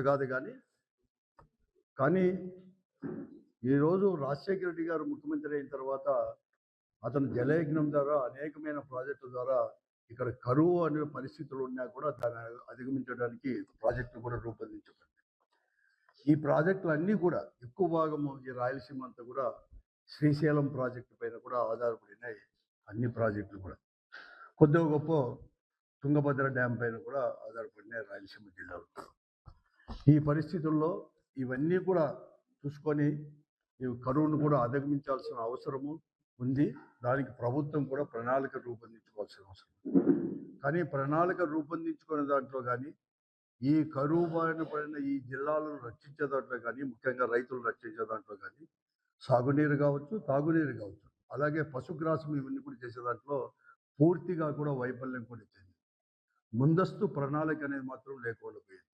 కాదు కానీ ఈరోజు రాజశేఖర రెడ్డి గారు ముఖ్యమంత్రి అయిన తర్వాత అతను జలయజ్ఞం ద్వారా అనేకమైన ప్రాజెక్టుల ద్వారా ఇక్కడ కరువు అనే పరిస్థితులు ఉన్నా కూడా దాన్ని అధిగమించడానికి ప్రాజెక్టులు కూడా రూపొందించబడ్డాయి. ఈ ప్రాజెక్టులు అన్నీ కూడా ఎక్కువ భాగము ఈ రాయలసీమ అంతా కూడా శ్రీశైలం ప్రాజెక్టు పైన కూడా ఆధారపడినాయి. అన్ని ప్రాజెక్టులు కూడా కొద్దిగా గొప్ప తుంగభద్ర డ్యామ్ పైన కూడా ఆధారపడినాయి రాయలసీమ జిల్లాలో. ఈ పరిస్థితుల్లో ఇవన్నీ కూడా చూసుకొని ఈ కరువును కూడా అధిగమించాల్సిన అవసరము ఉంది. దానికి ప్రభుత్వం కూడా ప్రణాళిక రూపొందించుకోవాల్సిన అవసరం. కానీ ప్రణాళిక రూపొందించుకునే దాంట్లో కానీ ఈ కరువు బారిన పడిన ఈ జిల్లాలను రక్షించే దాంట్లో కానీ, ముఖ్యంగా రైతులు రక్షించే దాంట్లో కానీ సాగునీరు కావచ్చు, తాగునీరు కావచ్చు, అలాగే పశుగ్రాసం ఇవన్నీ కూడా చేసే దాంట్లో పూర్తిగా కూడా వైఫల్యం కూడా చెంది ముందస్తు ప్రణాళిక అనేది మాత్రం లేకుండా పోయింది.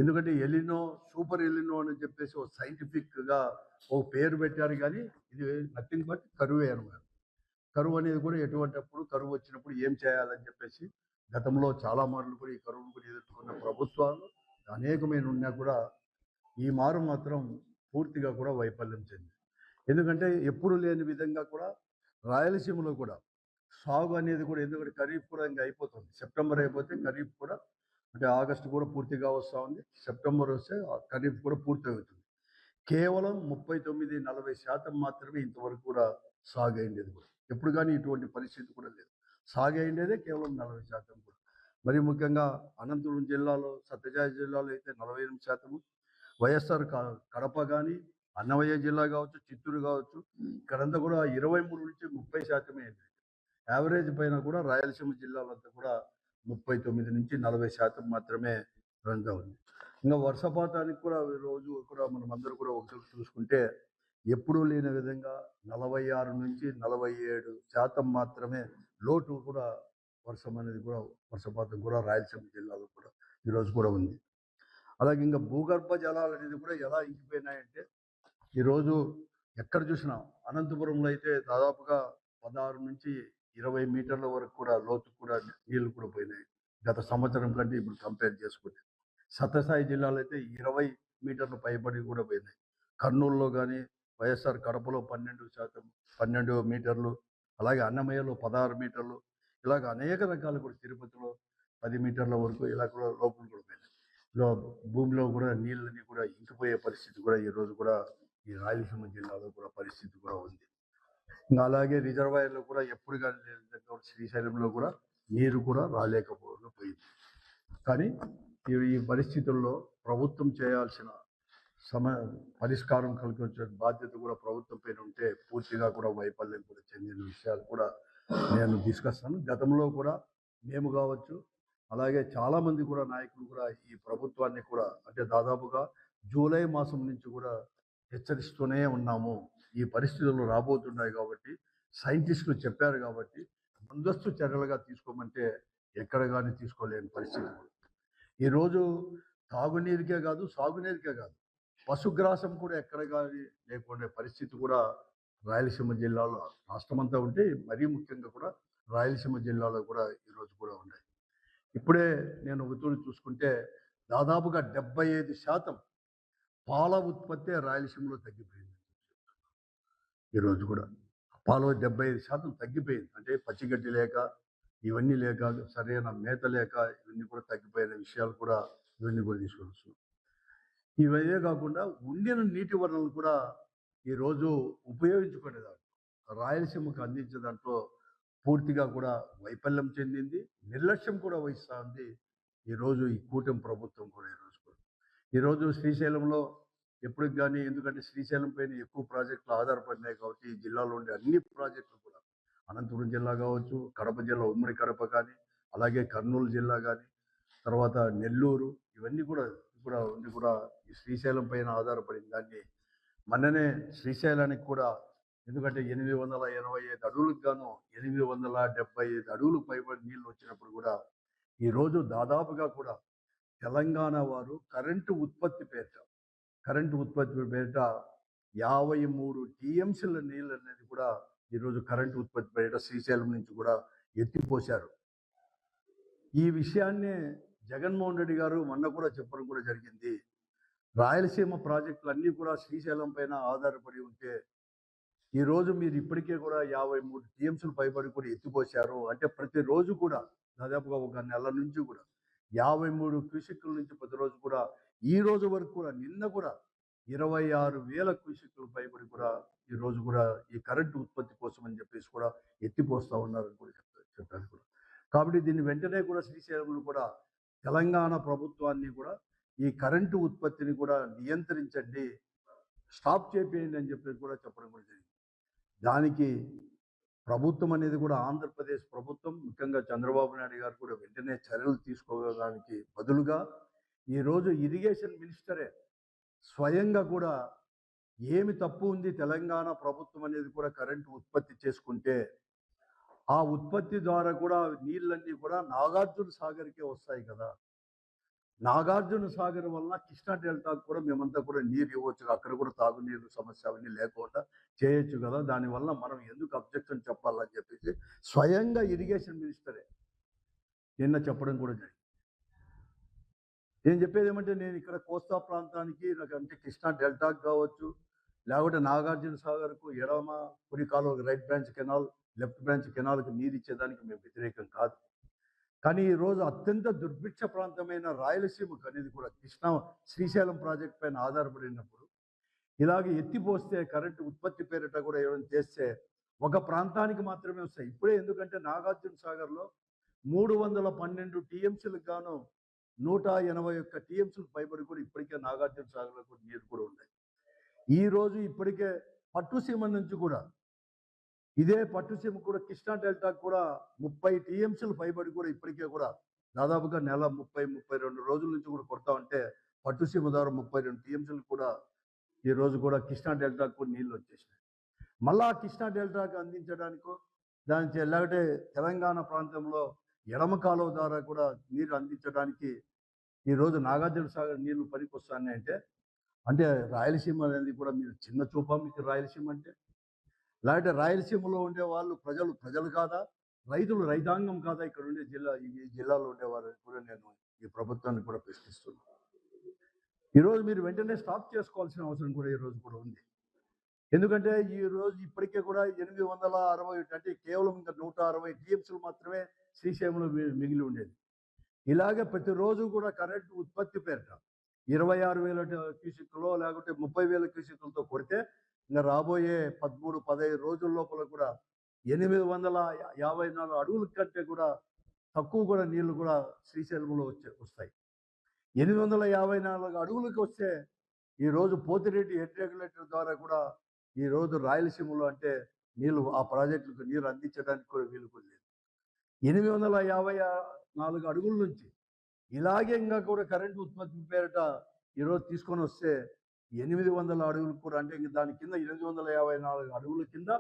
ఎందుకంటే ఎలినో, సూపర్ ఎలినో అని చెప్పేసి ఒక సైంటిఫిక్గా ఒక పేరు పెట్టారు, కానీ ఇది నథింగ్ బట్ కరువే అనమాట. కరువు అనేది కూడా ఎటువంటిప్పుడు కరువు వచ్చినప్పుడు ఏం చేయాలని చెప్పేసి గతంలో చాలా మార్లు కూడా ఈ కరువును కూడా ఎదుర్కొన్న ప్రభుత్వాలు అనేకమైన ఉన్నా కూడా ఈ మారు మాత్రం పూర్తిగా కూడా వైఫల్యం చెంది. ఎందుకంటే ఎప్పుడు లేని విధంగా కూడా రాయలసీమలో కూడా సాగు అనేది కూడా, ఎందుకంటే ఖరీఫ్ కూడా ఇంకా అయిపోతుంది. సెప్టెంబర్ అయిపోతే ఖరీఫ్ కూడా, అంటే ఆగస్టు కూడా పూర్తిగా వస్తూ ఉంది. సెప్టెంబర్ వస్తే ఖరీఫ్ కూడా పూర్తి అవుతుంది. కేవలం 39-40% మాత్రమే ఇంతవరకు కూడా సాగు అయిండేది కూడా. ఎప్పుడు కానీ ఇటువంటి పరిస్థితి కూడా లేదు. సాగు అయిండేదే కేవలం 40% కూడా. మరి ముఖ్యంగా అనంతపురం జిల్లాలో, సత్యసాయి జిల్లాలో అయితే 48%, వైఎస్ఆర్ కడప కానీ, అన్నమయ్య జిల్లా కావచ్చు, చిత్తూరు కావచ్చు, ఇక్కడంతా కూడా 23-30% అయింది. యావరేజ్ పైన కూడా రాయలసీమ జిల్లాలంతా కూడా 39-40% మాత్రమే రంగా ఉంది. ఇంకా వర్షపాతానికి కూడా రోజు కూడా మనం అందరూ కూడా ఒకసారి చూసుకుంటే ఎప్పుడూ లేని విధంగా 46-47% మాత్రమే లోటు కూడా వర్షం అనేది కూడా, వర్షపాతం కూడా రాయలసీమ జిల్లాలో కూడా ఈరోజు కూడా ఉంది. అలాగే ఇంకా భూగర్భ జలాలు అనేది కూడా ఎలా ఇంకిపోయినాయంటే, ఈరోజు ఎక్కడ చూసినా అనంతపురంలో అయితే దాదాపుగా 16-20 మీటర్ల వరకు కూడా లోతు కూడా నీళ్లు కూడా పోయినాయి గత సంవత్సరం కంటే ఇప్పుడు కంపేర్ చేసుకుంటే. సత్యసాయి జిల్లాలో అయితే 20 మీటర్లు పైబడి కూడా పోయినాయి. కర్నూలులో కానీ, వైఎస్ఆర్ కడపలో 12 మీటర్లు, అలాగే అన్నమయ్యలో 16 మీటర్లు, ఇలాగ అనేక రకాలు కూడా, తిరుపతిలో 10 మీటర్ల వరకు ఇలా కూడా లోపల కూడా పోయినాయి. భూమిలో కూడా నీళ్ళని కూడా ఇంకిపోయే పరిస్థితి కూడా ఈరోజు కూడా ఈ రాయలసీమ జిల్లాలో కూడా పరిస్థితి కూడా ఉంది. ఇంకా అలాగే రిజర్వాయర్లో కూడా ఎప్పుడు కానీ శ్రీశైలంలో కూడా నీరు కూడా రాలేకపోయింది. కానీ ఈ పరిస్థితుల్లో ప్రభుత్వం చేయాల్సిన పరిష్కారం కల్పించే బాధ్యత కూడా ప్రభుత్వం పైన ఉంటే పూర్తిగా కూడా వైఫల్యం కూడా చెందిన విషయాలు కూడా నేను తీసుకొస్తాను. గతంలో కూడా మేము కావచ్చు, అలాగే చాలామంది కూడా నాయకులు కూడా ఈ ప్రభుత్వాన్ని కూడా, అంటే దాదాపుగా జూలై మాసం నుంచి కూడా హెచ్చరిస్తూనే ఉన్నాము. ఈ పరిస్థితులు రాబోతున్నాయి కాబట్టి, సైంటిస్టులు చెప్పారు కాబట్టి ముందస్తు చర్యలుగా తీసుకోమంటే ఎక్కడ కానీ తీసుకోలేని పరిస్థితి. ఈరోజు తాగునీరుకే కాదు, సాగునీరుకే కాదు, పశుగ్రాసం కూడా ఎక్కడ కానీ లేకుండా పరిస్థితి కూడా రాయలసీమ జిల్లాలో, రాష్ట్రమంతా ఉంటే మరీ ముఖ్యంగా కూడా రాయలసీమ జిల్లాలో కూడా ఈరోజు కూడా ఉన్నాయి. ఇప్పుడే నేను ఒకతూరు చూసుకుంటే దాదాపుగా 75% పాల ఉత్పత్తి రాయలసీమలో తగ్గిపోయింది. ఈరోజు కూడా పాలు 75% తగ్గిపోయింది. అంటే పచ్చిగడ్డి లేక, ఇవన్నీ లేక, సరైన మేత లేక, ఇవన్నీ కూడా తగ్గిపోయిన విషయాలు కూడా ఇవన్నీ కూడా తీసుకొచ్చు. ఇవే కాకుండా ఉండిన నీటి వనరులు కూడా ఈరోజు ఉపయోగించుకునేదాన్ని రాయలసీమకు అందించే దాంట్లో పూర్తిగా కూడా వైఫల్యం చెందింది, నిర్లక్ష్యం కూడా వహిస్తూ ఉంది ఈరోజు ఈ కూటమి ప్రభుత్వం కూడా. ఈరోజు శ్రీశైలంలో ఎప్పటికి కానీ, ఎందుకంటే శ్రీశైలం పైన ఎక్కువ ప్రాజెక్టులు ఆధారపడినాయి కాబట్టి ఈ జిల్లాలో ఉండే అన్ని ప్రాజెక్టులు కూడా, అనంతపురం జిల్లా కావచ్చు, కడప జిల్లా ఉమ్మడి కడప కానీ, అలాగే కర్నూలు జిల్లా కానీ, తర్వాత నెల్లూరు, ఇవన్నీ కూడా ఉండి కూడా ఈ శ్రీశైలం పైన ఆధారపడిన దాన్ని మొన్ననే శ్రీశైలానికి కూడా, ఎందుకంటే 885 అడుగులకు గాను 875 అడుగులు పైబడి నీళ్ళు వచ్చినప్పుడు కూడా ఈరోజు దాదాపుగా కూడా తెలంగాణ వారు కరెంటు ఉత్పత్తి పేరిట 53 టీఎంసీల నీళ్ళు అనేది కూడా ఈరోజు కరెంటు ఉత్పత్తి పేరిట శ్రీశైలం నుంచి కూడా ఎత్తిపోశారు. ఈ విషయాన్ని జగన్మోహన్ రెడ్డి గారు మొన్న కూడా చెప్పడం కూడా జరిగింది. రాయలసీమ ప్రాజెక్టులన్నీ కూడా శ్రీశైలం పైన ఆధారపడి ఉంటే, ఈరోజు మీరు ఇప్పటికే కూడా 53 టీఎంసీలు పైబడి కూడా ఎత్తిపోశారు. అంటే ప్రతిరోజు కూడా దాదాపుగా ఒక నెల నుంచి కూడా 53 క్యూసెక్కుల నుంచి ప్రతిరోజు కూడా ఈ రోజు వరకు కూడా నిన్న కూడా 26,000 క్యూసెక్కులు పైబడి కూడా ఈరోజు కూడా ఈ కరెంటు ఉత్పత్తి కోసం అని చెప్పేసి కూడా ఎత్తిపోస్తా ఉన్నారని కూడా చెప్పారు కూడా. కాబట్టి దీన్ని వెంటనే కూడా శ్రీశైలంలో కూడా తెలంగాణ ప్రభుత్వాన్ని కూడా ఈ కరెంటు ఉత్పత్తిని కూడా నియంత్రించండి, స్టాప్ చేపేయండి అని చెప్పేసి కూడా చెప్పడం కూడా జరిగింది. దానికి ప్రభుత్వం అనేది కూడా ఆంధ్రప్రదేశ్ ప్రభుత్వం ముఖ్యంగా చంద్రబాబు నాయుడు గారు కూడా వెంటనే చర్యలు తీసుకోవడానికి బదులుగా ఈరోజు ఇరిగేషన్ మినిస్టరే స్వయంగా కూడా ఏమి తప్పు ఉంది తెలంగాణ ప్రభుత్వం అనేది కూడా కరెంటు ఉత్పత్తి చేసుకుంటే ఆ ఉత్పత్తి ద్వారా కూడా నీళ్ళన్నీ కూడా నాగార్జున సాగర్కే వస్తాయి కదా. నాగార్జున సాగర్ వల్ల కృష్ణా డెల్టాకు కూడా మేమంతా కూడా నీరు ఇవ్వచ్చు, అక్కడ కూడా తాగునీరు సమస్య అవన్నీ లేకుండా చేయొచ్చు కదా, దానివల్ల మనం ఎందుకు అబ్జెక్షన్ చెప్పాలని చెప్పేసి స్వయంగా ఇరిగేషన్ మినిస్టరే నిన్న చెప్పడం కూడా జరిగింది. నేను చెప్పేది ఏమంటే, నేను ఇక్కడ కోస్తా ప్రాంతానికి నాకు అంటే కృష్ణా డెల్టాకు కావచ్చు, లేకపోతే నాగార్జున సాగర్కు ఎడమ కుడి కాలువ right branch canal left branch కెనాల్కి నీరు ఇచ్చేదానికి మేము వ్యతిరేకం కాదు. కానీ ఈరోజు అత్యంత దుర్భిక్ష ప్రాంతమైన రాయలసీమకు అనేది కూడా కృష్ణా శ్రీశైలం ప్రాజెక్ట్ పైన ఆధారపడినప్పుడు ఇలాగే ఎత్తిపోస్తే కరెంటు ఉత్పత్తి పేరిట కూడా ఏమైనా చేస్తే ఒక ప్రాంతానికి మాత్రమే వస్తాయి. ఇప్పుడే ఎందుకంటే నాగార్జున సాగర్లో 312 టీఎంసీలకు గాను 181 టీఎంసీలకు పైబడి కూడా ఇప్పటికే నాగార్జున సాగర్లో కూడా నీరు కూడా ఉన్నాయి. ఈరోజు ఇప్పటికే పట్టుసీమ నుంచి కూడా ఇదే పట్టుసీమ కూడా కృష్ణా డెల్టాకు కూడా 30 టీఎంసీలు పైబడి కూడా ఇప్పటికే కూడా దాదాపుగా నెల 30-32 రోజుల నుంచి కూడా కొడతా ఉంటే పట్టుసీమ ద్వారా 32 టీఎంసీలు కూడా ఈరోజు కూడా కృష్ణా డెల్టాకు కూడా నీళ్ళు వచ్చేసినాయి. మళ్ళా కృష్ణా డెల్టాకు అందించడానికో దాని లేకపోతే తెలంగాణ ప్రాంతంలో ఎడమ కాలువ ద్వారా కూడా నీరు అందించడానికి ఈరోజు నాగార్జున సాగర్ నీళ్లు పనికొస్తాయి అంటే రాయలసీమ అనేది కూడా మీరు చిన్న చూపా మీకు రాయలసీమ అంటే? లేకపోతే రాయలసీమలో ఉండే వాళ్ళు ప్రజలు కాదా, రైతాంగం కాదా ఇక్కడ ఉండే ఈ జిల్లాలో ఉండేవారు కూడా నేను ఈ ప్రభుత్వాన్ని కూడా ప్రశ్నిస్తున్నాను. ఈరోజు మీరు వెంటనే స్టాప్ చేసుకోవాల్సిన అవసరం కూడా ఈరోజు కూడా ఉంది. ఎందుకంటే ఈరోజు ఇప్పటికే కూడా 860 అంటే కేవలం ఇంకా 160 టీఎంసీలు మాత్రమే శ్రీశైలంలో మిగిలి ఉండేది. ఇలాగే ప్రతిరోజు కూడా కరెంటు ఉత్పత్తి పేరిట 26,000 క్యూసెక్కులో లేకపోతే 30,000 క్యూసెక్కులతో కొడితే ఇంకా రాబోయే 13-15 రోజుల లోపల కూడా 854 అడుగుల కంటే కూడా తక్కువ కూడా నీళ్లు కూడా శ్రీశైలంలో వస్తాయి. 854 అడుగులకు వస్తే ఈరోజు పోతిరెడ్డి హెడ్ రెగ్యులేటర్ ద్వారా కూడా ఈరోజు రాయలసీమలో అంటే నీళ్లు ఆ ప్రాజెక్టులకు నీరు అందించడానికి కూడా వీలు కూడా లేదు. 854 అడుగుల నుంచి ఇలాగే ఇంకా కూడా కరెంటు ఉత్పత్తి పేరిట ఈరోజు తీసుకొని వస్తే 800 అడుగులు కూడా అంటే ఇంక దాని కింద 854 అడుగుల కింద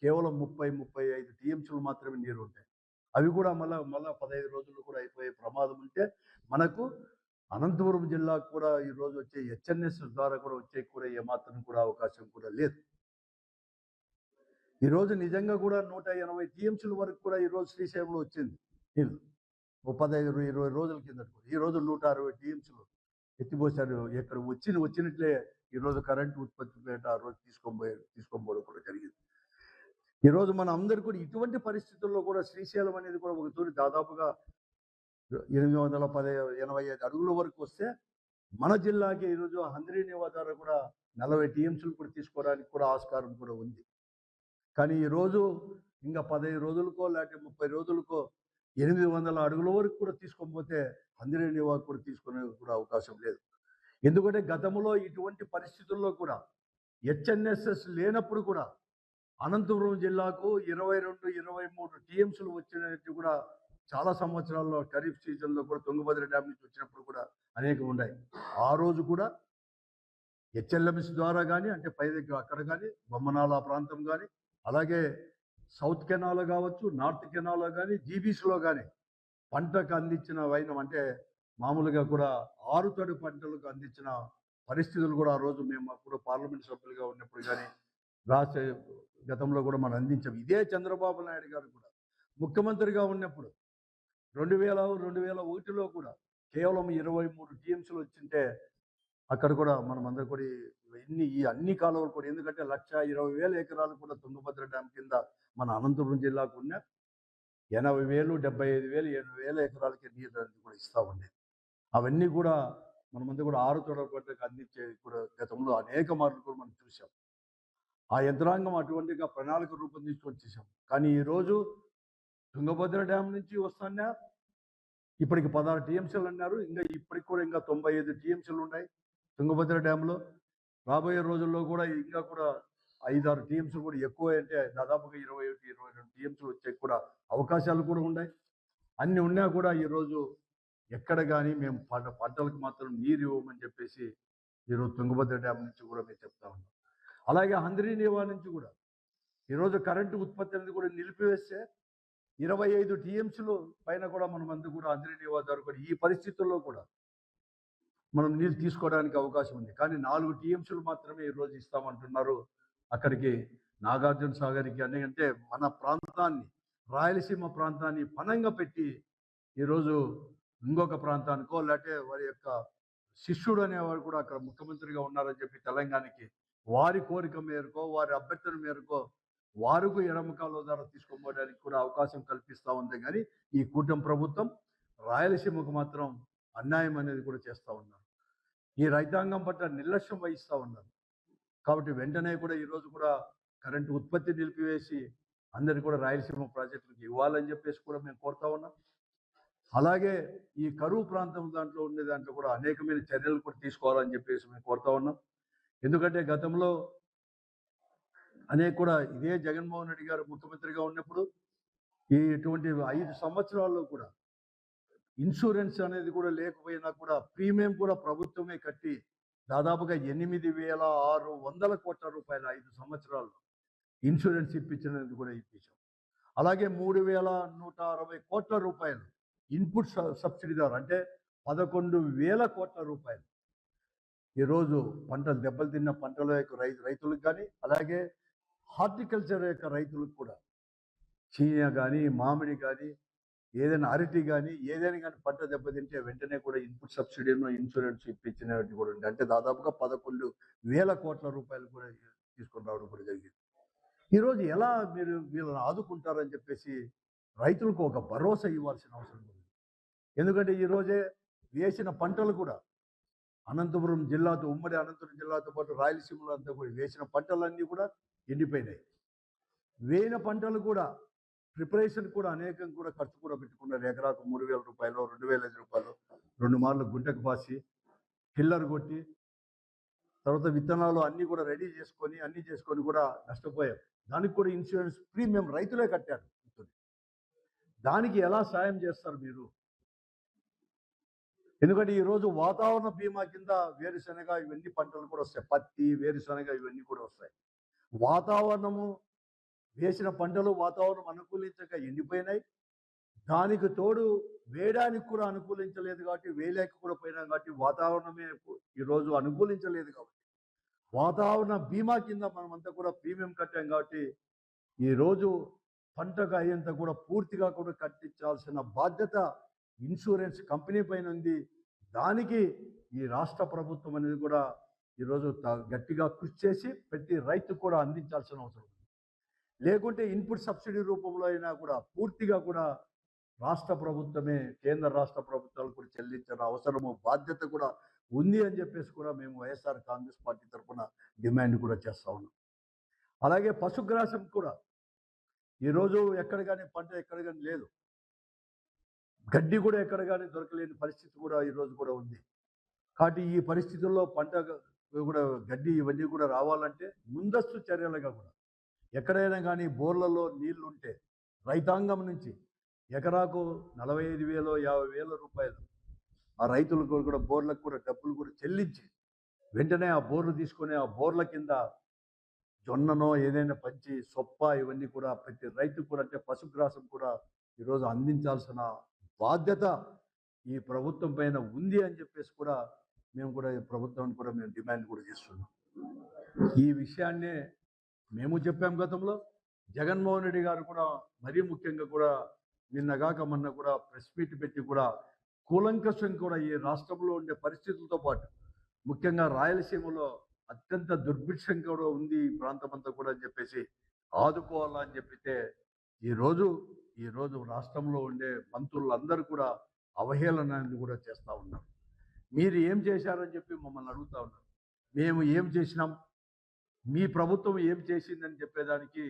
కేవలం 30-35 టీఎంసీలు మాత్రమే నీరు ఉంటాయి. అవి కూడా మళ్ళా 15 రోజులు కూడా అయిపోయే ప్రమాదం ఉంటే మనకు అనంతపురం జిల్లాకు కూడా ఈరోజు వచ్చే హెచ్ఎన్ఎస్ ద్వారా కూడా వచ్చే కూడా ఏమాత్రం కూడా అవకాశం కూడా లేదు. ఈరోజు నిజంగా కూడా 180 టీఎంసీల వరకు కూడా ఈరోజు శ్రీశైలంలో వచ్చింది నీళ్ళు 15-20 రోజుల కింద. ఈరోజు 160 టీఎంసీలు ఎత్తిపోసారు. ఎక్కడ వచ్చినట్లే ఈరోజు కరెంటు ఉత్పత్తి పేట ఆ రోజు తీసుకోబోవడం కూడా జరిగింది. ఈరోజు మన అందరు కూడా ఇటువంటి పరిస్థితుల్లో కూడా శ్రీశైలం అనేది కూడా ఒక తూరి దాదాపుగా 885 అడుగుల వరకు వస్తే మన జిల్లాకి ఈరోజు హంద్రీనివా ద్వారా కూడా 40 టీఎంసీలు కూడా తీసుకోవడానికి కూడా ఆస్కారం కూడా ఉంది. కానీ ఈరోజు ఇంకా 15 రోజులకో లేకపోతే 30 రోజులకో 800 అడుగుల వరకు కూడా తీసుకోకపోతే హంద్రీనివా కూడా తీసుకునే కూడా అవకాశం లేదు. ఎందుకంటే గతంలో ఇటువంటి పరిస్థితుల్లో కూడా హెచ్ఎన్ఎస్ఎస్ లేనప్పుడు కూడా అనంతపురం జిల్లాకు 22-23 టీఎంసీలు వచ్చినట్టు కూడా చాలా సంవత్సరాల్లో ఖరీఫ్ సీజన్లో కూడా తుంగభద్ర డ్యామ్ నుంచి వచ్చినప్పుడు కూడా అనేకం ఉన్నాయి. ఆ రోజు కూడా హెచ్ఎల్ఎంఎస్ ద్వారా కానీ అంటే పై దగ్గర అక్కడ కానీ బొమ్మనాల ప్రాంతం కానీ అలాగే సౌత్ కెనాల్ కావచ్చు, నార్త్ కెనాల్ కానీ, జీబీసీలో కానీ పంటకు అందించిన వైనం అంటే మామూలుగా కూడా ఆరుతడి పంటలకు అందించిన పరిస్థితులు కూడా ఆ రోజు మేము అప్పుడు పార్లమెంట్ సభ్యులుగా ఉన్నప్పుడు కానీ రాష్ట్ర గతంలో కూడా మనం అందించాం. ఇదే చంద్రబాబు నాయుడు గారు కూడా ముఖ్యమంత్రిగా ఉన్నప్పుడు 2001లో కూడా కేవలం 23 టీఎంసీలు వచ్చింటే అక్కడ కూడా మనమందరం కూడా ఈ అన్ని కాలువలు కూడా, ఎందుకంటే 1,20,000 ఎకరాలు కూడా తుంగభద్ర డ్యామ్ కింద మన అనంతపురం జిల్లాకు ఉన్న 80,000, 75,000, 7,000 ఎకరాలకి నీరు అనేది కూడా ఇస్తా ఉండేది. అవన్నీ కూడా మనమంతా కూడా ఆరుతోడ పంటకు అందించే కూడా గతంలో అనేక మార్లు కూడా మనం చూసాం. ఆ యంత్రాంగం అటువంటిగా ప్రణాళిక రూపొందించి వచ్చేసాం. కానీ ఈరోజు తుంగభద్ర డ్యామ్ నుంచి వస్తానే ఇప్పటికి 16 టీఎంసీలు అన్నారు. ఇప్పటికి కూడా 95 టీఎంసీలు ఉన్నాయి తుంగభద్ర డ్యాంలో. రాబోయే రోజుల్లో కూడా ఇంకా కూడా 5-6 టీఎంసీలు కూడా ఎక్కువ, అంటే దాదాపుగా 21-22 టీఎంసీలు వచ్చే కూడా అవకాశాలు కూడా ఉన్నాయి. అన్ని ఉన్నా కూడా ఈరోజు ఎక్కడ కానీ మేము పంటలకు మాత్రం నీరు ఇవ్వమని చెప్పేసి ఈరోజు తుంగభద్ర డ్యామ్ నుంచి కూడా మేము చెప్తా ఉన్నాం. అలాగే హంద్రీనీవా నుంచి కూడా ఈరోజు కరెంటు ఉత్పత్తి అనేది కూడా నిలిపివేస్తే 25 టీఎంసీలు పైన కూడా మనం అంతా కూడా హంద్రీనీవా ద్వారా కూడా ఈ పరిస్థితుల్లో కూడా మనం నీళ్ళు తీసుకోవడానికి అవకాశం ఉంది. కానీ 4 టీఎంసీలు మాత్రమే ఈరోజు ఇస్తామంటున్నారు. అక్కడికి నాగార్జున సాగర్కి అంటే మన ప్రాంతాన్ని, రాయలసీమ ప్రాంతాన్ని పనంగా పెట్టి ఈరోజు ఇంకొక ప్రాంతానికో, లేకపోతే వారి యొక్క శిష్యుడు అనేవాడు కూడా అక్కడ ముఖ్యమంత్రిగా ఉన్నారని చెప్పి తెలంగాణకి వారి కోరిక మేరకో, వారి అభ్యర్థన మేరకో వారికి ఎడమ కాలువ ద్వారా తీసుకోవడానికి కూడా అవకాశం కల్పిస్తూ ఉంది. కానీ ఈ కూటమి ప్రభుత్వం రాయలసీమకు మాత్రం అన్యాయం అనేది కూడా చేస్తూ ఉన్నారు. ఈ రైతాంగం పట్ల నిర్లక్ష్యం వహిస్తూ ఉన్నారు. కాబట్టి వెంటనే కూడా ఈరోజు కూడా కరెంటు ఉత్పత్తి నిలిపివేసి అందరికీ కూడా రాయలసీమ ప్రాజెక్టులకు ఇవ్వాలని చెప్పేసి కూడా మేము కోరుతా ఉన్నాం. అలాగే ఈ కరువు ప్రాంతం దాంట్లో ఉండే దాంట్లో కూడా అనేకమైన చర్యలు కూడా తీసుకోవాలని చెప్పేసి మేము కోరుతా ఉన్నాం. ఎందుకంటే గతంలో కూడా ఇదే జగన్మోహన్ రెడ్డి గారు ముఖ్యమంత్రిగా ఉన్నప్పుడు ఇటువంటి 5 సంవత్సరాల్లో కూడా ఇన్సూరెన్స్ అనేది కూడా లేకపోయినా కూడా ప్రీమియం కూడా ప్రభుత్వమే కట్టి దాదాపుగా 8,600 కోట్ల రూపాయలు 5 సంవత్సరాల్లో ఇన్సూరెన్స్ ఇప్పించినది కూడా ఇప్పించాం. అలాగే 3,160 కోట్ల రూపాయలు ఇన్పుట్ సబ్సిడీ ద్వారా, అంటే 11,000 కోట్ల రూపాయలు ఈరోజు పంటలు దెబ్బలు తిన్న పంటల యొక్క రైతులకు కానీ, అలాగే హార్టికల్చర్ యొక్క రైతులకు కూడా చీయ కానీ, మామిడి కానీ, ఏదైనా అరటి కానీ, ఏదైనా కానీ పంట దెబ్బతింటే వెంటనే కూడా ఇన్పుట్ సబ్సిడీను, ఇన్సూరెన్స్ ఇప్పించినట్టు కూడా ఉంది. అంటే దాదాపుగా 11,000 కోట్ల రూపాయలు కూడా తీసుకొని రావడం కూడా జరిగింది. ఈరోజు ఎలా మీరు వీళ్ళని ఆదుకుంటారని చెప్పేసి రైతులకు ఒక భరోసా ఇవ్వాల్సిన అవసరం ఉంది. ఎందుకంటే ఈరోజే వేసిన పంటలు కూడా అనంతపురం జిల్లాతో, ఉమ్మడి అనంతపురం జిల్లాతో పాటు రాయలసీమలో అంతా కూడా వేసిన పంటలన్నీ కూడా ఎండిపోయినాయి. వేయిన పంటలు కూడా ప్రిపరేషన్ కూడా అనేకం కూడా ఖర్చు కూడా పెట్టుకున్నారు. ఎకరాకు 3,000 రూపాయలు, 2,500 రూపాయలు 2 మార్లు గుంటకు పాసి కిల్లర్ కొట్టి తర్వాత విత్తనాలు అన్నీ కూడా రెడీ చేసుకొని అన్నీ చేసుకొని కూడా నష్టపోయాం. దానికి కూడా ఇన్సూరెన్స్ ప్రీమియం రైతులే కట్టారు. దానికి ఎలా సాయం చేస్తారు మీరు? ఎందుకంటే ఈరోజు వాతావరణ బీమా కింద వేరుశనగ ఇవన్నీ పంటలు కూడా వస్తాయి. పత్తి, వేరుశనగ ఇవన్నీ కూడా వస్తాయి. వాతావరణము వేసిన పంటలు వాతావరణం అనుకూలించక ఎండిపోయినాయి. దానికి తోడు వేయడానికి కూడా అనుకూలించలేదు కాబట్టి, వేయలేక కూడా పోయినాం కాబట్టి, వాతావరణమే ఈరోజు అనుకూలించలేదు కాబట్టి వాతావరణ బీమా కింద మనమంతా కూడా ప్రీమియం కట్టాం కాబట్టి ఈరోజు పంటకు అయ్యేంత కూడా పూర్తిగా కూడా కట్టించాల్సిన బాధ్యత ఇన్సూరెన్స్ కంపెనీ పైన ఉంది. దానికి ఈ రాష్ట్ర ప్రభుత్వం అనేది కూడా ఈరోజు గట్టిగా కృషి చేసి ప్రతి రైతు కూడా అందించాల్సిన అవసరం ఉంది. లేకుంటే ఇన్పుట్ సబ్సిడీ రూపంలో అయినా కూడా పూర్తిగా కూడా రాష్ట్ర ప్రభుత్వమే, కేంద్ర రాష్ట్ర ప్రభుత్వాలు కూడా చెల్లించిన అవసరము, బాధ్యత కూడా ఉంది అని చెప్పేసి కూడా మేము వైఎస్ఆర్ కాంగ్రెస్ పార్టీ తరఫున డిమాండ్ కూడా చేస్తా ఉన్నాం. అలాగే పశుగ్రాసం కూడా ఈరోజు ఎక్కడ కానీ పంట ఎక్కడ కానీ లేదు. గడ్డి కూడా ఎక్కడ కానీ దొరకలేని పరిస్థితి కూడా ఈరోజు కూడా ఉంది. కాబట్టి ఈ పరిస్థితుల్లో పంట కూడా గడ్డి ఇవన్నీ కూడా రావాలంటే ముందస్తు చర్యలుగా కూడా ఎక్కడైనా కానీ బోర్లలో నీళ్లు ఉంటే రైతాంగం నుంచి ఎకరాకు 45,000, 50,000 రూపాయలు ఆ రైతులకు కూడా బోర్లకు కూడా డబ్బులు కూడా చెల్లించి వెంటనే ఆ బోర్లు తీసుకొని ఆ బోర్ల కింద జొన్ననో ఏదైనా పంచి సొప్ప ఇవన్నీ కూడా ప్రతి రైతుకు కూడా, అంటే పశుగ్రాసం కూడా ఈరోజు అందించాల్సిన బాధ్యత ఈ ప్రభుత్వం పైన ఉంది అని చెప్పేసి కూడా మేము కూడా ఈ ప్రభుత్వాన్ని కూడా మేము డిమాండ్ కూడా చేస్తున్నాం. ఈ విషయాన్నే మేము చెప్పాం గతంలో. జగన్మోహన్ రెడ్డి గారు కూడా మరీ ముఖ్యంగా కూడా నిన్నగాక మొన్న కూడా ప్రెస్ మీట్ పెట్టి కూడా కూలంకషం కూడా ఈ రాష్ట్రంలో ఉండే పరిస్థితులతో పాటు ముఖ్యంగా రాయలసీమలో అత్యంత దుర్భిక్షం కూడా ఉంది ఈ ప్రాంతం అంతా కూడా అని చెప్పేసి ఆదుకోవాలని చెప్పితే ఈరోజు ఈరోజు రాష్ట్రంలో ఉండే మంత్రులందరూ కూడా అవహేళనాన్ని కూడా చేస్తూ ఉన్నారు. మీరు ఏం చేశారని చెప్పి మమ్మల్ని అడుగుతా ఉన్నారు. మేము ఏం చేసినాం, మీ ప్రభుత్వం ఏం చేసిందని చెప్పేదానికి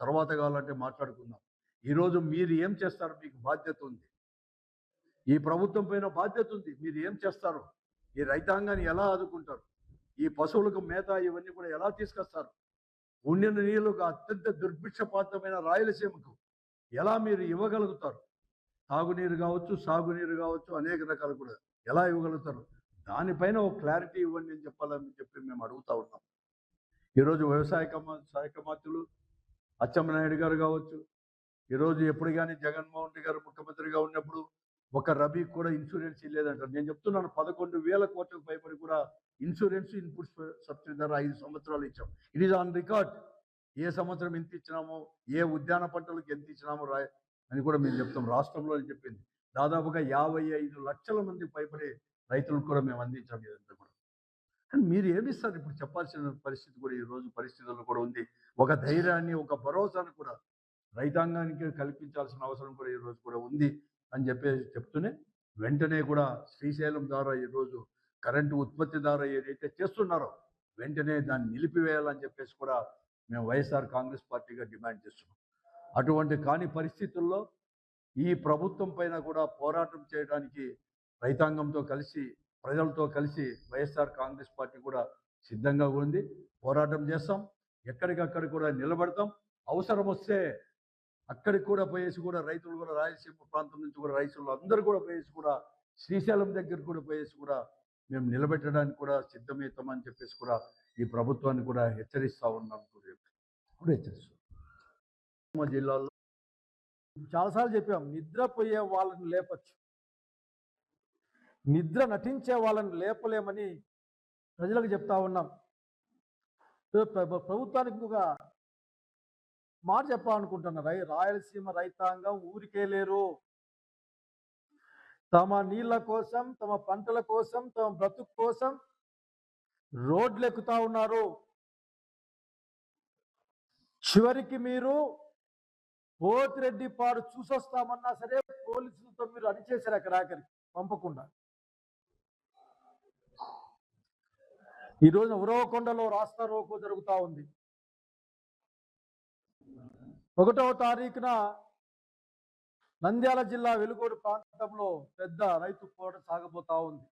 తర్వాత కావాలంటే మాట్లాడుకుందాం. ఈరోజు మీరు ఏం చేస్తారు, మీకు బాధ్యత ఉంది. ఈ ప్రభుత్వం పైన బాధ్యత ఉంది. మీరు ఏం చేస్తారు, ఈ రైతాంగాన్ని ఎలా ఆదుకుంటారు, ఈ పశువులకు మేత ఇవన్నీ కూడా ఎలా తీసుకొస్తారు, ఉండిన నీళ్ళకు అత్యంత దుర్భిక్షపాతమైన రాయలసీమకు ఎలా మీరు ఇవ్వగలుగుతారు, తాగునీరు కావచ్చు, సాగునీరు కావచ్చు, అనేక రకాలు కూడా ఎలా ఇవ్వగలుగుతారు, దానిపైన ఒక క్లారిటీ ఇవ్వండి అని చెప్పాలని చెప్పి మేము అడుగుతా ఉన్నాం. ఈరోజు వ్యవసాయ శాఖ మంత్రులు అచ్చెన్నాయుడు గారు కావచ్చు, ఈరోజు ఎప్పుడు కానీ జగన్మోహన్ రెడ్డి గారు ముఖ్యమంత్రిగా ఉన్నప్పుడు ఒక రబీ కూడా ఇన్సూరెన్స్ ఇవ్వలేదంటారు. నేను చెప్తున్నాను, 11,000 కోట్లకు పైబడి కూడా ఇన్సూరెన్స్ ఇన్పుట్స్ సబ్సిడీ ధర 5 సంవత్సరాలు ఇచ్చాం. It is on record. ఏ సంవత్సరం ఎంత ఇచ్చినామో, ఏ ఉద్యాన పంటలకు ఎంత ఇచ్చినామో అని కూడా మేము చెప్తాం. రాష్ట్రంలో చెప్పింది దాదాపుగా 55 లక్షల మంది పైబడి రైతులకు కూడా మేము అందించాం. ఇదంతా కూడా కానీ మీరు ఏమిస్తారు ఇప్పుడు చెప్పాల్సిన పరిస్థితి కూడా ఈరోజు పరిస్థితుల్లో కూడా ఉంది. ఒక ధైర్యాన్ని, ఒక భరోసాను కూడా రైతాంగానికి కల్పించాల్సిన అవసరం కూడా ఈరోజు కూడా ఉంది అని చెప్తూనే వెంటనే కూడా శ్రీశైలం ద్వారా ఈరోజు కరెంటు ఉత్పత్తి ద్వారా ఏదైతే చేస్తున్నారో వెంటనే దాన్ని నిలిపివేయాలని చెప్పేసి కూడా మేము వైఎస్ఆర్ కాంగ్రెస్ పార్టీగా డిమాండ్ చేస్తున్నాం. అటువంటి కాని పరిస్థితుల్లో ఈ ప్రభుత్వం పైన కూడా పోరాటం చేయడానికి రైతాంగంతో కలిసి, ప్రజలతో కలిసి వైఎస్ఆర్ కాంగ్రెస్ పార్టీ కూడా సిద్ధంగా ఉంది. పోరాటం చేస్తాం, ఎక్కడికక్కడ కూడా నిలబడతాం. అవసరం వస్తే అక్కడికి కూడా పోయేసి కూడా రైతులు కూడా రాయలసీమ ప్రాంతం నుంచి కూడా రైతులు అందరూ కూడా పోయేసి కూడా శ్రీశైలం దగ్గర కూడా పోయేసి కూడా మేము నిలబెట్టడానికి కూడా సిద్ధమవుతామని చెప్పేసి కూడా ఈ ప్రభుత్వాన్ని కూడా హెచ్చరిస్తూ ఉన్నాం. కూడా హెచ్చరిస్తాం. జిల్లాలో చాలాసార్లు చెప్పాం, నిద్రపోయే వాళ్ళని లేపచ్చు, నిద్ర నటించే వాళ్ళని లేపలేమని ప్రజలకు చెప్తా ఉన్నాం. ప్రభుత్వానికి ఒక మాట చెప్పాలనుకుంటున్నా. రాయలసీమ రైతాంగం ఊరికే లేరు. తమ నీళ్ళ కోసం, తమ పంటల కోసం, తమ బ్రతుకు కోసం రోడ్లు ఎక్కుతా ఉన్నారు. చివరికి మీరు పోతిరెడ్డిపాడు చూసొస్తామన్నా సరే పోలీసులతో మీరు అణిచేశారు, అక్కడ ఆఖరికి పంపకుండా. ఈరోజు ఉరవకొండలో రాస్తా రోకో జరుగుతూ ఉంది. 1వ తారీఖున నంద్యాల జిల్లా వెలుగోడు ప్రాంతంలో పెద్ద రైతు పోరాటం సాగబోతా ఉంది.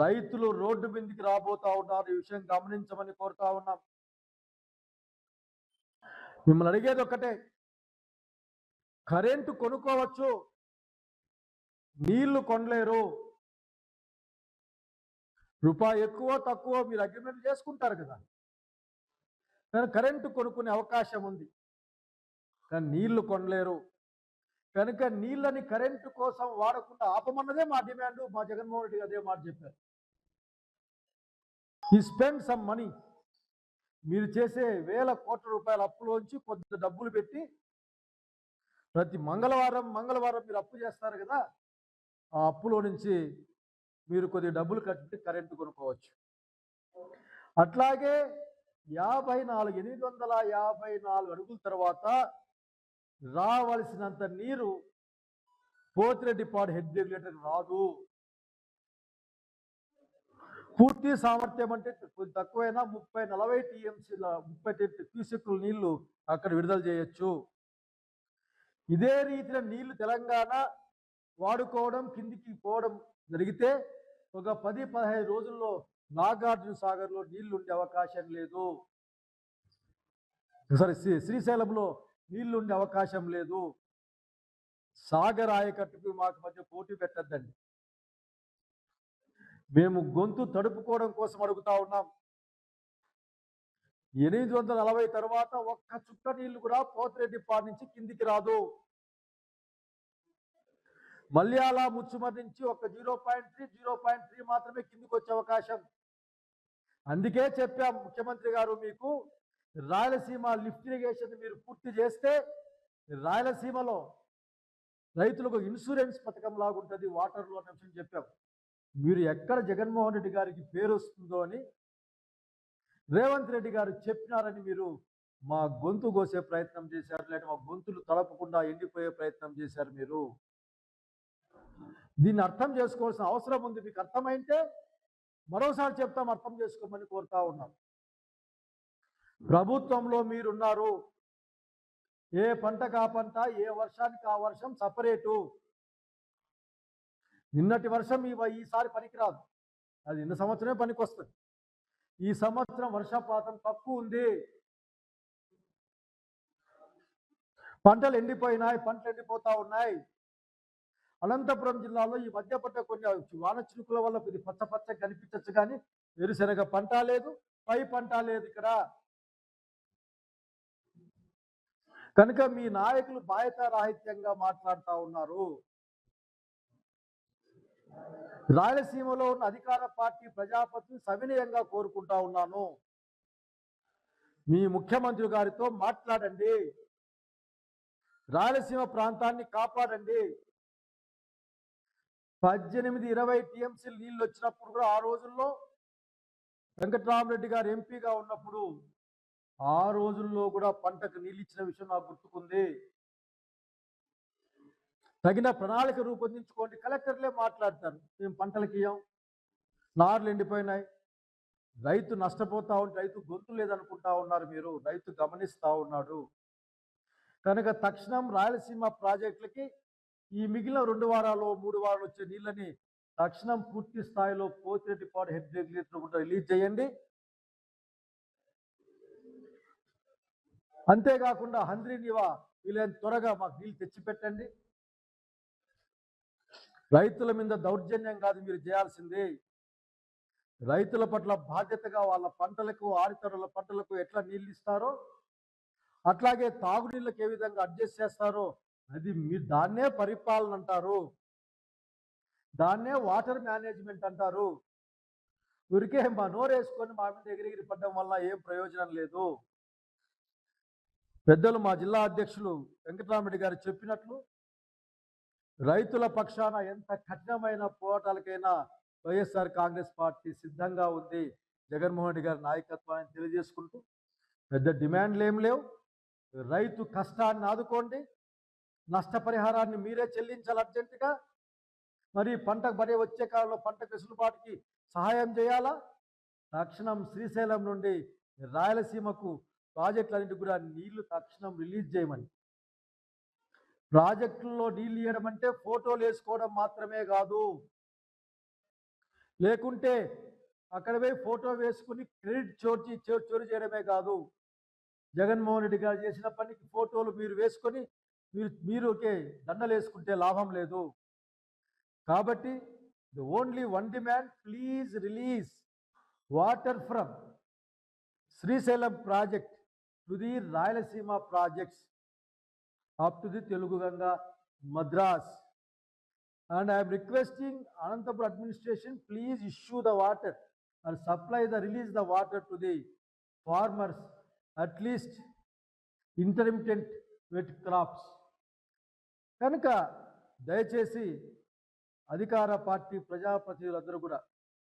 రైతులు రోడ్డు మీదకి రాబోతా ఉన్నారు. ఈ విషయం గమనించమని కోరుతా ఉన్నాం. మిమ్మల్ని అడిగేది ఒక్కటే, కరెంటు కొనుక్కోవచ్చు, నీళ్లు కొనలేరు. రూపాయి ఎక్కువ తక్కువ మీరు అగ్రిమెంట్ చేసుకుంటారు కదా, కానీ కరెంటు కొనుక్కునే అవకాశం ఉంది, కానీ నీళ్లు కొనలేరు. కనుక నీళ్ళని కరెంటు కోసం వాడకుండా ఆపమన్నదే మా డిమాండ్. మా జగన్మోహన్ రెడ్డి అదే మాట చెప్పారు. ఈ స్పెండ్ సమ్ మనీ, మీరు చేసే వేల కోట్ల రూపాయల అప్పులోంచి కొద్ది డబ్బులు పెట్టి ప్రతి మంగళవారం మీరు అప్పు చేస్తారు కదా, ఆ అప్పులో నుంచి మీరు కొద్ది డబ్బులు కట్టి కరెంటు కొనుక్కోవచ్చు. అట్లాగే 854 అడుగుల తర్వాత రావలసినంత నీరు పోతిరెడ్డిపాడు హెడ్ రెగ్యులేటర్ రాదు. పూర్తి సామర్థ్యం అంటే కొంచెం తక్కువైనా 30-40 టీఎంసీల 30 క్యూసెక్కుల నీళ్లు అక్కడ విడుదల చేయొచ్చు. ఇదే రీతిలో నీళ్లు తెలంగాణ వాడుకోవడం, కిందికి పోవడం జరిగితే ఒక 10-15 రోజుల్లో నాగార్జున సాగర్లో నీళ్లు ఉండే అవకాశం లేదు. సరే, శ్రీశైలంలో నీళ్లు ఉండే అవకాశం లేదు. సాగర్ ఆయకట్టుకు మాకు మధ్య పోటీ పెట్టద్దండి. మేము గొంతు తడుపుకోవడం కోసం అడుగుతా ఉన్నాం. 840 తర్వాత ఒక్క చుక్క నీళ్లు కూడా పోతిరెడ్డిపాడు నుంచి కిందికి రాదు. మల్యాల ముచ్చుమర్ నుంచి ఒక 0.3 మాత్రమే కిందికి వచ్చే అవకాశం. అందుకే చెప్పాం ముఖ్యమంత్రి గారు, మీకు రాయలసీమ లిఫ్ట్ ఇరిగేషన్ మీరు పూర్తి చేస్తే రాయలసీమలో రైతులకు ఇన్సూరెన్స్ పథకం లాగుంటుంది వాటర్ లోన్ అంశం చెప్పాం. మీరు ఎక్కడ జగన్మోహన్ రెడ్డి గారికి పేరు వస్తుందో అని రేవంత్ రెడ్డి గారు చెప్పినారని మీరు మా గొంతు కోసే ప్రయత్నం చేశారు, లేకపోతే మా గొంతులు తలపకుండా ఎండిపోయే ప్రయత్నం చేశారు. మీరు దీన్ని అర్థం చేసుకోవాల్సిన అవసరం ఉంది. మీకు అర్థమైతే మరోసారి చెప్తాం, అర్థం చేసుకోమని కోరుతా ఉన్నాం. ప్రభుత్వంలో మీరున్నారు, ఏ పంటకు ఆ పంట, ఏ వర్షానికి ఆ వర్షం సపరేటు. నిన్నటి వర్షం ఈసారి పనికిరాదు, అది నిన్న సంవత్సరమే పనికొస్తుంది. ఈ సంవత్సరం వర్షపాతం తక్కువ ఉంది, పంటలు ఎండిపోయినాయి, పంటలు ఎండిపోతా ఉన్నాయి. అనంతపురం జిల్లాలో ఈ మధ్య పడ్డ కొన్ని వాన చినుకుల వల్ల కొద్ది పచ్చ కనిపించచ్చు, కానీ వేరుశనగ పంట లేదు, పై పంట లేదు ఇక్కడ. కనుక మీ నాయకులు బాధ్యతారాహిత్యంగా మాట్లాడుతూ ఉన్నారు. రాయలసీమలో ఉన్న అధికార పార్టీ ప్రజాపతిని సవినయంగా కోరుకుంటా ఉన్నాను, మీ ముఖ్యమంత్రి గారితో మాట్లాడండి, రాయలసీమ ప్రాంతాన్ని కాపాడండి. 18-20 టీఎంసీలు నీళ్ళు వచ్చినప్పుడు కూడా ఆ రోజుల్లో వెంకట్రామరెడ్డి గారు ఎంపీగా ఉన్నప్పుడు ఆ రోజుల్లో కూడా పంటకు నీళ్ళు ఇచ్చిన విషయం నాకు గుర్తుకుంది. తగిన ప్రణాళిక రూపొందించుకోండి. కలెక్టర్లే మాట్లాడతారు, మేము పంటలకి ఇయ్యం, నార్లు ఎండిపోయినాయి, రైతు నష్టపోతా ఉంటే రైతు గొంతు లేదనుకుంటా ఉన్నారు మీరు. రైతు గమనిస్తూ ఉన్నాడు. కనుక తక్షణం రాయలసీమ ప్రాజెక్టులకి ఈ మిగిలిన 2 వారాలు 3 వారాలు వచ్చే నీళ్ళని తక్షణం పూర్తి స్థాయిలో పోతిరెడ్డిపాడు హెడ్ రెగ్యులేటర్ కూడా రిలీజ్ చేయండి. అంతేకాకుండా హంద్రీనివా వీలైన త్వరగా మాకు నీళ్ళు తెచ్చిపెట్టండి. రైతుల మీద దౌర్జన్యం కాదు మీరు చేయాల్సింది, రైతుల పట్ల బాధ్యతగా వాళ్ళ పంటలకు, ఆరితరుల పంటలకు ఎట్లా నీళ్ళు ఇస్తారో అట్లాగే తాగునీళ్ళకి ఏ విధంగా అడ్జస్ట్ చేస్తారో అది మీరు దాన్నే పరిపాలన అంటారు, దాన్నే వాటర్ మేనేజ్మెంట్ అంటారు. ఊరికే మా నోరేసుకొని మా మీద ఎగిరిగిరి పడ్డం వల్ల ఏం ప్రయోజనం లేదు. పెద్దలు మా జిల్లా అధ్యక్షులు వెంకటరామరెడ్డి గారు చెప్పినట్లు రైతుల పక్షాన ఎంత కఠినమైన పోరాటాలకైనా వైఎస్ఆర్ కాంగ్రెస్ పార్టీ సిద్ధంగా ఉంది. జగన్మోహన్ రెడ్డి గారి నాయకత్వాన్ని తెలియజేసుకుంటూ పెద్ద డిమాండ్లు ఏం లేవు. రైతు కష్టాన్ని ఆదుకోండి, నష్టపరిహారాన్ని మీరే చెల్లించాలి అర్జెంటుగా. మరి పంటకు పడే వచ్చే కాలంలో పంటకు వెసులుబాటుకి సహాయం చేయాలా. తక్షణం శ్రీశైలం నుండి రాయలసీమకు ప్రాజెక్టులన్నింటికి కూడా నీళ్లు తక్షణం రిలీజ్ చేయమని. ప్రాజెక్టుల్లో నీళ్ళు ఇవ్వడం అంటే ఫోటోలు వేసుకోవడం మాత్రమే కాదు, లేకుంటే అక్కడ పోయి ఫోటో వేసుకుని క్రెడిట్ చోరీ చేయడమే కాదు. జగన్మోహన్ రెడ్డి గారు చేసిన పనికి ఫోటోలు మీరు వేసుకొని మీరు దండలు వేసుకుంటే లాభం లేదు. కాబట్టి the only one demand, please release water from Srisailam project to the Rayalaseema projects up to the Telugu Ganga, Madras. And I am requesting Anantapur administration, please issue the water and release the water to the farmers, at least intermittent wet crops. కనుక దయచేసి అధికార party ప్రజాప్రతినిధులందరూ కూడా